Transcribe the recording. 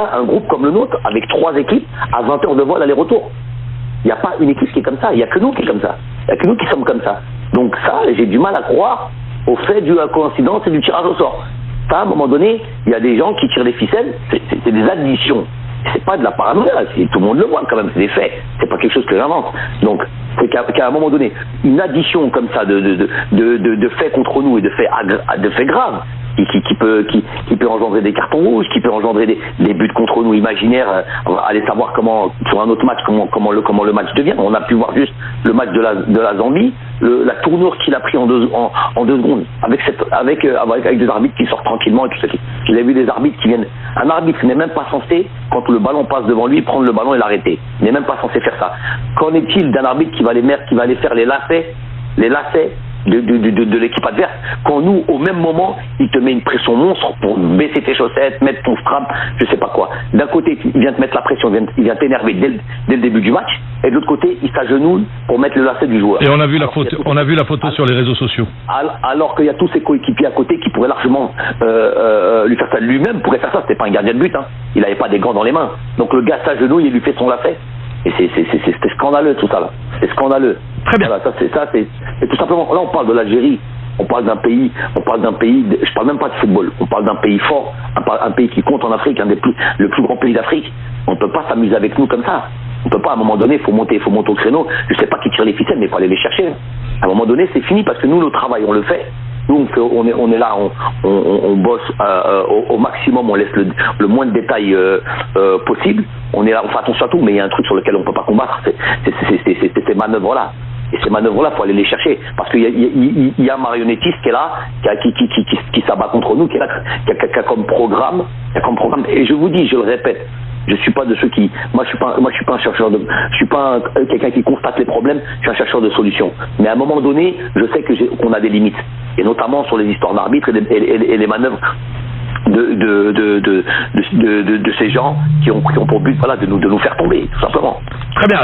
Un groupe comme le nôtre, avec 3 équipes, à 20 heures de vol aller-retour. Il n'y a pas une équipe qui est comme ça, il n'y a que nous qui est comme ça. Il n'y a que nous qui sommes comme ça. Donc ça, j'ai du mal à croire au fait de la coïncidence et du tirage au sort. Ça, à un moment donné, il y a des gens qui tirent les ficelles, c'est des additions. C'est pas de la paranoïa, tout le monde le voit quand même, c'est des faits. C'est pas quelque chose que j'invente. Donc, c'est qu'à un moment donné, une addition comme ça de faits contre nous et de faits graves, qui peut engendrer des cartons rouges, qui peut engendrer des buts contre nous imaginaires, aller savoir comment, sur un autre match, comment le match devient. On a pu voir juste le match de la Zambie, la tournure qu'il a pris en deux secondes, avec des arbitres qui sortent tranquillement et tout ça. J'ai vu des arbitres qui viennent, un arbitre n'est même pas censé, quand le ballon passe devant lui, prendre le ballon et l'arrêter. Il n'est même pas censé faire ça. Qu'en est-il d'un arbitre qui va aller faire les lacets de l'équipe adverse, quand nous, au même moment, il te met une pression monstre pour baisser tes chaussettes, mettre ton strap, je sais pas quoi. D'un côté, il vient te mettre la pression, il vient t'énerver dès le début du match, et de l'autre côté, il s'agenouille pour mettre le lacet du joueur. Et on a vu la photo sur les réseaux sociaux. Alors qu'il y a tous ses coéquipiers à côté qui pourraient largement lui faire ça. Lui-même pourrait faire ça, c'était pas un gardien de but, hein. Il n'avait pas des gants dans les mains. Donc le gars s'agenouille et lui fait son lacet. Et c'est scandaleux tout ça là. C'est scandaleux. Très bien. Voilà, c'est tout simplement. Là, on parle de l'Algérie. On parle d'un pays. Je parle même pas de football. On parle d'un pays fort, un pays qui compte en Afrique, le plus grand pays d'Afrique. On ne peut pas s'amuser avec nous comme ça. On peut pas. À un moment donné, il faut monter au créneau. Je sais pas qui tire les ficelles, mais il faut aller les chercher. À un moment donné, c'est fini parce que nous, le travail, on le fait. Nous, on est là, on bosse au maximum, on laisse le moins de détails possible. On est là, on fait attention à tout, mais il y a un truc sur lequel on ne peut pas combattre, c'est ces manœuvres-là. Et ces manœuvres-là, il faut aller les chercher. Parce qu'il y a un marionnettiste qui est là, qui s'abat contre nous, qui a comme programme. Et je vous dis, je le répète, je suis pas de ceux qui, moi je suis pas un chercheur je suis pas quelqu'un qui constate les problèmes, je suis un chercheur de solutions. Mais à un moment donné, je sais qu'on a des limites, et notamment sur les histoires d'arbitres et les manœuvres de ces gens qui ont pour but, voilà, de nous faire tomber, tout simplement. Très bien.